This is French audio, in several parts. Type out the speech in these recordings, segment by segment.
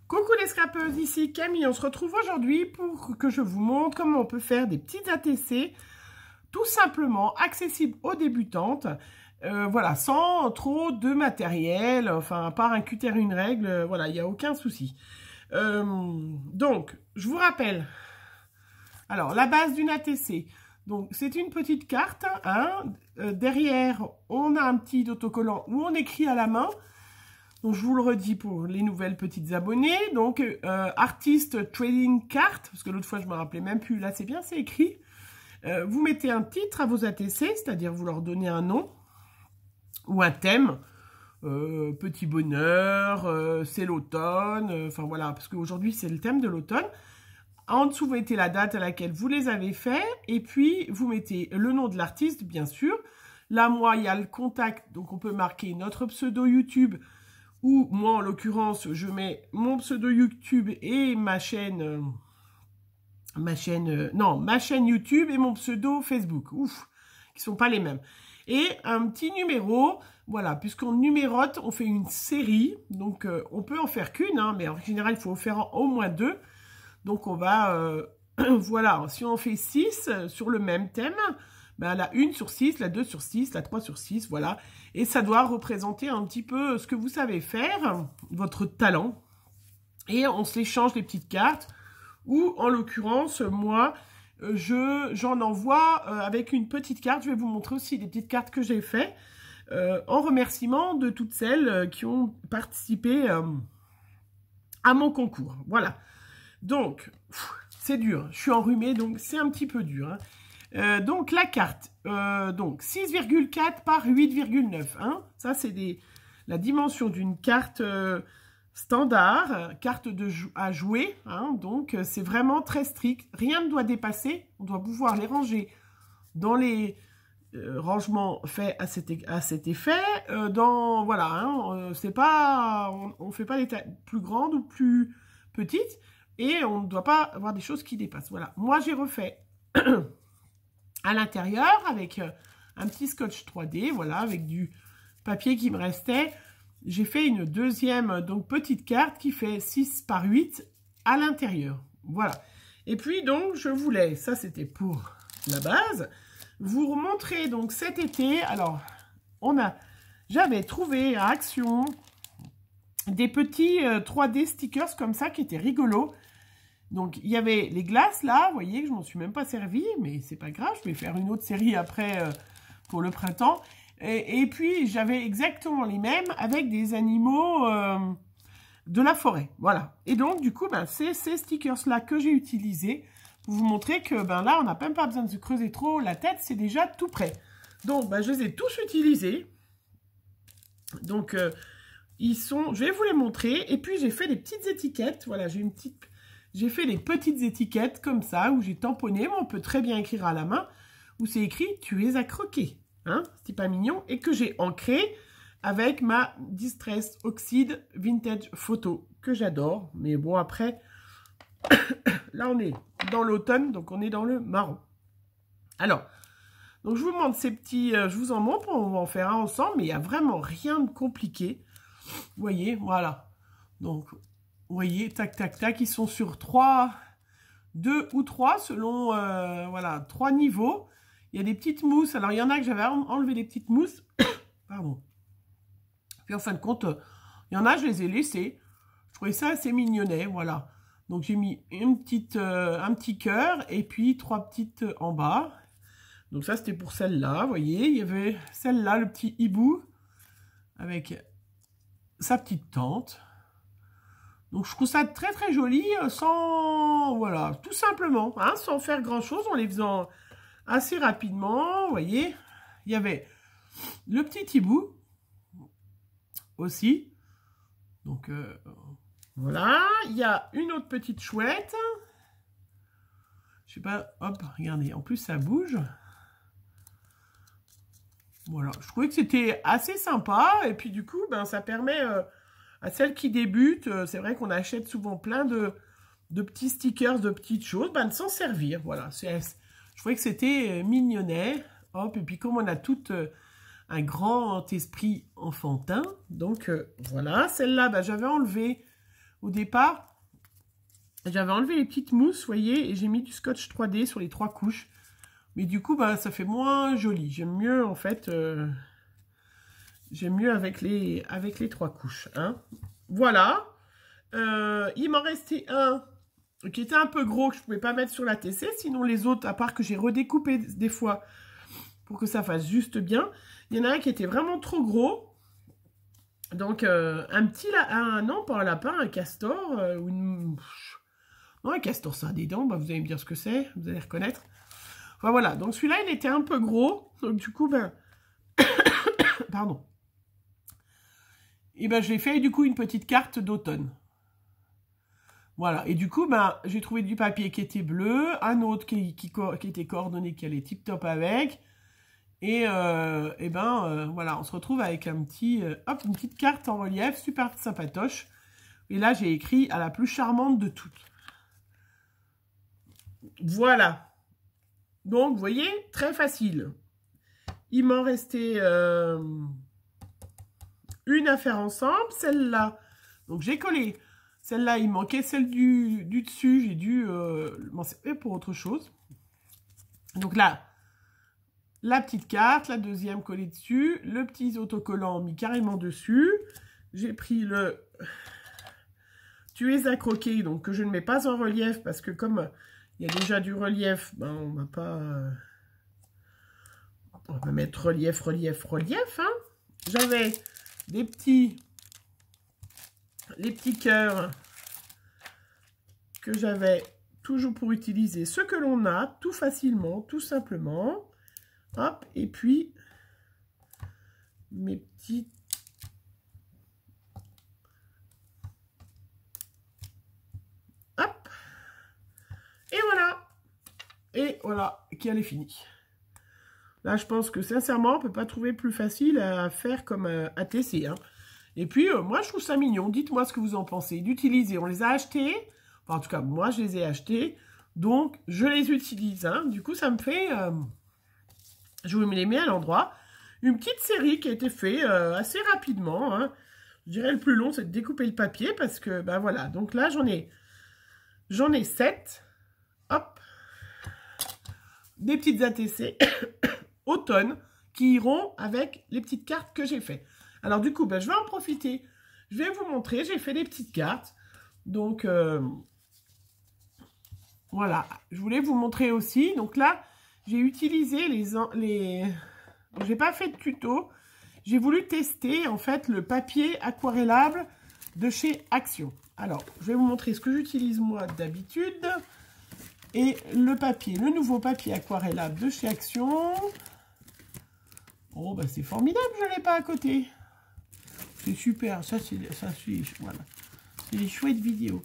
Coucou les scrapeuses, ici Camille. On se retrouve aujourd'hui pour que je vous montre comment on peut faire des petites ATC tout simplement accessibles aux débutantes. Voilà, sans trop de matériel, enfin à part un cutter, une règle, voilà, il n'y a aucun souci. Donc, je vous rappelle, alors la base d'une ATC, donc c'est une petite carte, hein, derrière on a un petit autocollant où on écrit à la main. Donc, je vous le redis pour les nouvelles petites abonnées. Donc, Artist Trading Card, parce que l'autre fois, je ne me rappelais même plus. Là, c'est bien, c'est écrit. Vous mettez un titre à vos ATC, c'est-à-dire vous leur donnez un nom ou un thème. Petit bonheur, c'est l'automne. Enfin, voilà, parce qu'aujourd'hui, c'est le thème de l'automne. En dessous, vous mettez la date à laquelle vous les avez faits. Et puis, vous mettez le nom de l'artiste, bien sûr. Là, moi, il y a le contact. Donc, on peut marquer notre pseudo YouTube. Ou moi, en l'occurrence, je mets mon pseudo YouTube et ma chaîne YouTube et mon pseudo Facebook. Ouf, qui sont pas les mêmes. Et un petit numéro, voilà, puisqu'on numérote, on fait une série. Donc, on peut en faire qu'une, hein, mais en général, il faut en faire au moins 2. Donc, on va, voilà, si on fait 6 sur le même thème, ben, la 1 sur 6, la 2 sur 6, la 3 sur 6, voilà. Et ça doit représenter un petit peu ce que vous savez faire, votre talent. Et on s'échange les petites cartes. Ou, en l'occurrence, moi, j'en envoie avec une petite carte. Je vais vous montrer aussi des petites cartes que j'ai faites en remerciement de toutes celles qui ont participé à mon concours. Voilà. Donc, c'est dur. Je suis enrhumée, donc c'est un petit peu dur, hein. Donc, la carte, donc 6,4 par 8,9. Hein, ça, c'est la dimension d'une carte standard, carte à jouer. Hein, donc, c'est vraiment très strict. Rien ne doit dépasser. On doit pouvoir les ranger dans les rangements faits à cet effet. Voilà, hein, c'est pas, on ne fait pas des tailles plus grandes ou plus petites. Et on ne doit pas avoir des choses qui dépassent. Voilà, moi, j'ai refait... à l'intérieur avec un petit scotch 3D, voilà, avec du papier qui me restait. J'ai fait une deuxième donc petite carte qui fait 6 par 8 à l'intérieur. Voilà. Et puis donc je voulais, ça c'était pour la base, vous remontrer donc cet été. Alors j'avais trouvé à Action des petits 3D stickers comme ça qui étaient rigolos. Donc, il y avait les glaces, là, vous voyez que je m'en suis même pas servi, mais c'est pas grave, je vais faire une autre série après pour le printemps. Et puis, j'avais exactement les mêmes avec des animaux de la forêt, voilà. Et donc, du coup, ben, c'est ces stickers-là que j'ai utilisés pour vous montrer que, ben là, on n'a même pas besoin de se creuser trop la tête, c'est déjà tout prêt. Donc, ben, je les ai tous utilisés. Donc, je vais vous les montrer. Et puis, j'ai fait des petites étiquettes, voilà, j'ai fait des petites étiquettes comme ça, où j'ai tamponné, mais on peut très bien écrire à la main, où c'est écrit « Tu es à croquer hein ». C'est pas mignon. Et que j'ai ancré avec ma Distress Oxide Vintage Photo, que j'adore. Mais bon, après, là, on est dans l'automne, donc on est dans le marron. Alors, donc je vous montre ces petits... je vous en montre, on va en faire un ensemble, mais il n'y a vraiment rien de compliqué. Vous voyez, voilà. Donc... vous voyez, tac, tac, tac, ils sont sur 2 ou 3 selon, voilà, 3 niveaux. Il y a des petites mousses. Alors, il y en a que j'avais enlevé des petites mousses. Pardon. Puis, en fin de compte, il y en a, je les ai laissées. Je trouvais ça assez mignonnet, voilà. Donc, j'ai mis un petit cœur et puis 3 petites en bas. Donc, ça, c'était pour celle-là, vous voyez. Il y avait celle-là, le petit hibou, avec sa petite tante. Donc, je trouve ça très, très joli, voilà, tout simplement, hein, sans faire grand-chose, en les faisant assez rapidement, vous voyez. Il y avait le petit hibou, aussi. Donc, voilà. Il y a une autre petite chouette. Je sais pas, hop, regardez, en plus, ça bouge. Voilà, je trouvais que c'était assez sympa, et puis, du coup, ben, ça permet... à celles qui débutent, c'est vrai qu'on achète souvent plein de petits stickers, de petites choses, ben, de s'en servir. Voilà, je trouvais que c'était mignonnet. Hop, et puis comme on a tout un grand esprit enfantin, donc voilà, celle-là, ben, j'avais enlevé au départ, j'avais enlevé les petites mousses, vous voyez, et j'ai mis du scotch 3D sur les 3 couches. Mais du coup, bah, ça fait moins joli. J'aime mieux, en fait, j'aime mieux avec les 3 couches. Hein. Voilà. Il m'en restait un qui était un peu gros, que je ne pouvais pas mettre sur la TC. Sinon, les autres, à part que j'ai redécoupé des fois pour que ça fasse juste bien, il y en a un qui était vraiment trop gros. Donc, non, pas un lapin, un castor, ou une... Non, un castor, ça a des dents, bah, vous allez me dire ce que c'est, vous allez reconnaître. Enfin, voilà, donc celui-là, il était un peu gros, donc du coup, ben... Pardon. Et ben, j'ai fait, du coup, une petite carte d'automne. Voilà, et du coup, ben, j'ai trouvé du papier qui était bleu, un autre qui était coordonné, qui allait tip-top avec... Et voilà, on se retrouve avec un petit, une petite carte en relief, super sympatoche. Et là, j'ai écrit à la plus charmante de toutes. Voilà. Donc, vous voyez, très facile. Il m'en restait une à faire ensemble, celle-là. Donc, j'ai collé. Celle-là, il manquait celle du dessus. J'ai dû m'en servir pour autre chose. Donc là... La petite carte, la deuxième collée dessus, le petit autocollant mis carrément dessus. J'ai pris le tuer à croquer, donc que je ne mets pas en relief parce que comme il y a déjà du relief, ben on va pas... on va mettre relief. Hein. J'avais les petits cœurs que j'avais toujours pour utiliser ce que l'on a, tout facilement, tout simplement. Hop, et puis mes petits... Hop. Et voilà. Et voilà, qu'elle est finie. Là, je pense que sincèrement, on ne peut pas trouver plus facile à faire comme ATC. Hein. Et puis, moi, je trouve ça mignon. Dites-moi ce que vous en pensez. D'utiliser, on les a achetés. Enfin, en tout cas, moi, je les ai achetés. Donc, je les utilise. Hein. Du coup, ça me fait... je vous les mets à l'endroit. Une petite série qui a été faite assez rapidement. Hein. Je dirais le plus long, c'est de découper le papier parce que, ben voilà. Donc là, j'en ai 7. Hop. Des petites ATC automne qui iront avec les petites cartes que j'ai faites. Alors du coup, ben, je vais en profiter. Je vais vous montrer. J'ai fait des petites cartes. Donc, voilà. Je voulais vous montrer aussi. Donc là, j'ai utilisé j'ai pas fait de tuto. J'ai voulu tester en fait le papier aquarellable de chez Action. Alors, je vais vous montrer ce que j'utilise moi d'habitude. Et le nouveau papier aquarellable de chez Action. Oh, bah c'est formidable, je ne l'ai pas à côté. C'est super, voilà. C'est des chouettes vidéos.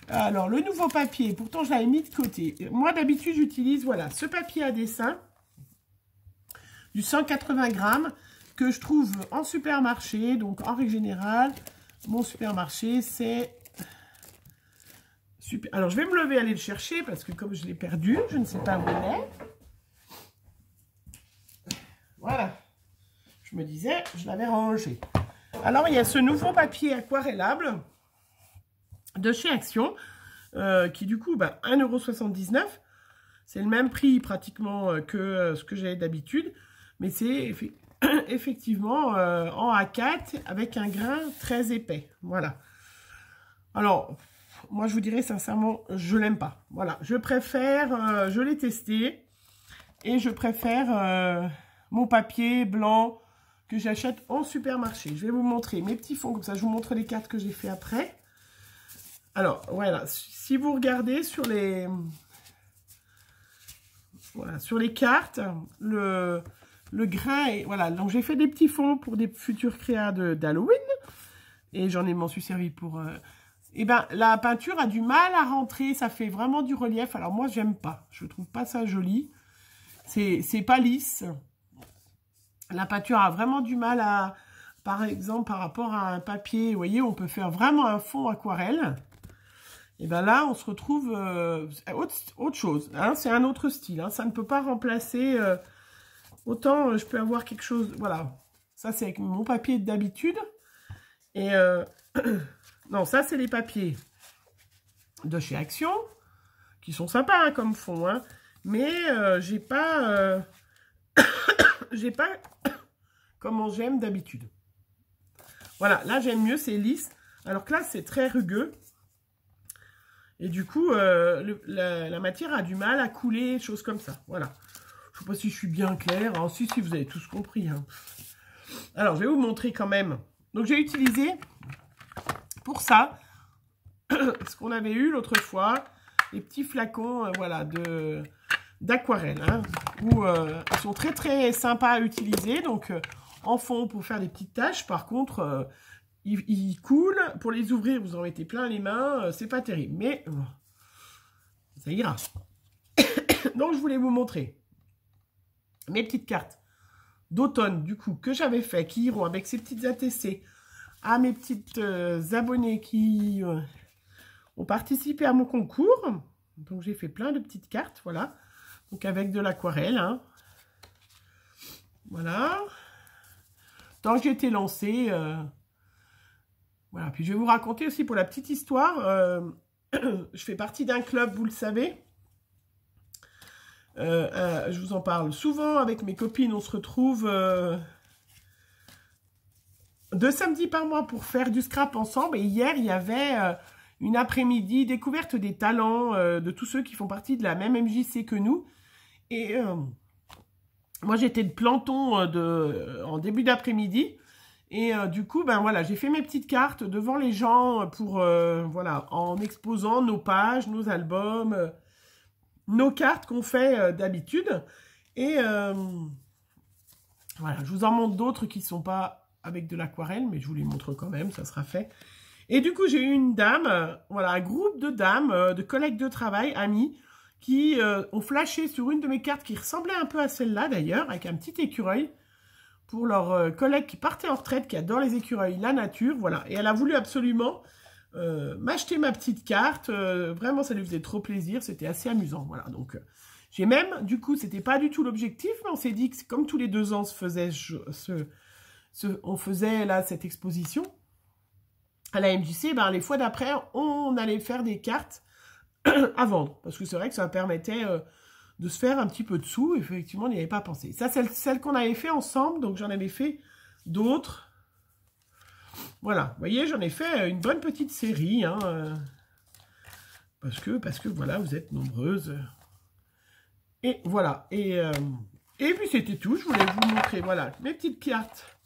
Alors, le nouveau papier, pourtant je l'avais mis de côté. Moi, d'habitude, j'utilise, voilà, ce papier à dessin du 180 grammes que je trouve en supermarché. Donc, en règle générale, mon supermarché, c'est... Super. Alors, je vais me lever, aller le chercher parce que comme je l'ai perdu, je ne sais pas où il est. Voilà. Je me disais, je l'avais rangé. Alors, il y a ce nouveau papier aquarellable de chez Action qui, du coup, 1,79 €. C'est le même prix pratiquement que ce que j'avais d'habitude. Mais c'est effectivement en A4 avec un grain très épais. Voilà. Alors... moi, je vous dirais sincèrement, je l'aime pas. Voilà, je préfère, je l'ai testé, et je préfère mon papier blanc que j'achète en supermarché. Je vais vous montrer mes petits fonds, comme ça je vous montre les cartes que j'ai fait après. Alors, voilà, si vous regardez sur les... voilà, sur les cartes, le grain est... voilà, donc j'ai fait des petits fonds pour des futurs créas d'Halloween, et m'en suis servi pour... et ben, la peinture a du mal à rentrer, ça fait vraiment du relief. Alors moi, j'aime pas, je trouve pas ça joli. C'est pas lisse. La peinture a vraiment du mal à, par exemple, par rapport à un papier, vous voyez, on peut faire vraiment un fond aquarelle. Et ben là, on se retrouve autre chose. Hein, c'est un autre style. Hein, ça ne peut pas remplacer. Autant je peux avoir quelque chose. Voilà, ça c'est avec mon papier d'habitude. Et Non, ça, c'est les papiers de chez Action, qui sont sympas hein, comme fond. Hein. Mais j'ai pas... j'ai pas comment j'aime d'habitude. Voilà, là, j'aime mieux, c'est lisse. Alors que là, c'est très rugueux. Et du coup, la matière a du mal à couler, choses comme ça. Voilà. Je ne sais pas si je suis bien claire. Hein. Si, vous avez tous compris. Hein. Alors, je vais vous montrer quand même. Donc, j'ai utilisé pour ça ce qu'on avait eu l'autre fois, les petits flacons voilà, d'aquarelle. Hein, où ils sont très, très sympas à utiliser. Donc, en fond, pour faire des petites taches. Par contre... ils coulent. Pour les ouvrir, vous en mettez plein les mains. C'est pas terrible. Mais ça ira. Donc, je voulais vous montrer mes petites cartes d'automne, du coup, que j'avais fait, qui iront avec ces petites ATC à mes petites abonnés qui ont participé à mon concours. Donc, j'ai fait plein de petites cartes, voilà. Donc, avec de l'aquarelle, hein. Voilà. Tant que j'ai été lancée... Voilà, puis je vais vous raconter aussi pour la petite histoire, je fais partie d'un club, vous le savez. Je vous en parle souvent avec mes copines, on se retrouve 2 samedis par mois pour faire du scrap ensemble. Et hier, il y avait une après-midi découverte des talents de tous ceux qui font partie de la même MJC que nous. Et moi, j'étais de planton en début d'après-midi. Et du coup, ben voilà, j'ai fait mes petites cartes devant les gens pour, voilà, en exposant nos pages, nos albums, nos cartes qu'on fait d'habitude. Et voilà, je vous en montre d'autres qui ne sont pas avec de l'aquarelle, mais je vous les montre quand même, ça sera fait. Et du coup, j'ai eu une dame, voilà, un groupe de dames, de collègues de travail, amis, qui ont flashé sur une de mes cartes qui ressemblait un peu à celle-là d'ailleurs, avec un petit écureuil. Pour leur collègue qui partait en retraite, qui adore les écureuils, la nature, voilà. Et elle a voulu absolument m'acheter ma petite carte. Vraiment, ça lui faisait trop plaisir. C'était assez amusant, voilà. Donc, j'ai même, du coup, c'était pas du tout l'objectif, mais on s'est dit que comme tous les 2 ans on faisait là cette exposition à la MJC, ben, les fois d'après, on allait faire des cartes à vendre. Parce que c'est vrai que ça permettait... de se faire un petit peu de sous, effectivement, on n'y avait pas pensé. Ça, c'est celle qu'on avait fait ensemble, donc j'en avais fait d'autres. Voilà, vous voyez, j'en ai fait une bonne petite série, hein, parce que, voilà, vous êtes nombreuses. Et voilà, et puis c'était tout, je voulais vous montrer, voilà, mes petites cartes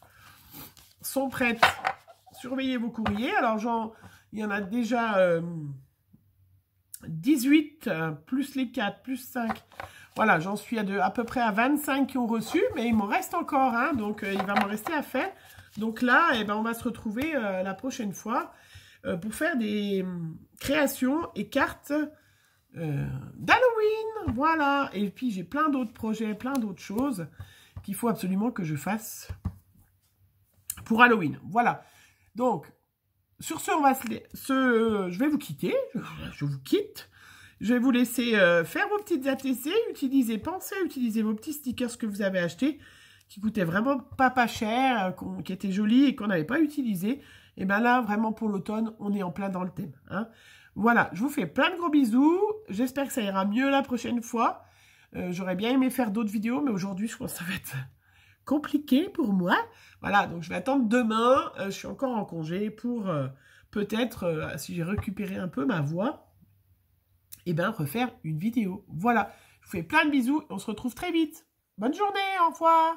sont prêtes. Surveillez vos courriers, alors il y en a déjà... 18 plus les 4 plus 5. Voilà, j'en suis à peu près à 25 qui ont reçu, mais il m'en reste encore, hein, donc il va m'en rester à faire. Donc là, eh ben, on va se retrouver la prochaine fois pour faire des créations et cartes d'Halloween. Voilà, et puis j'ai plein d'autres projets, plein d'autres choses qu'il faut absolument que je fasse pour Halloween. Voilà, donc... Sur ce, je vais vous quitter. Je vous quitte. Je vais vous laisser faire vos petites ATC. Pensez à utiliser vos petits stickers que vous avez achetés, qui coûtaient vraiment pas cher, qui étaient jolis et qu'on n'avait pas utilisés. Et bien là, vraiment pour l'automne, on est en plein dans le thème. Hein. Voilà, je vous fais plein de gros bisous. J'espère que ça ira mieux la prochaine fois. J'aurais bien aimé faire d'autres vidéos, mais aujourd'hui, je pense que ça va être... compliqué pour moi. Voilà, donc je vais attendre demain. Je suis encore en congé pour peut-être, si j'ai récupéré un peu ma voix, et bien refaire une vidéo. Voilà, je vous fais plein de bisous et on se retrouve très vite. Bonne journée, au revoir.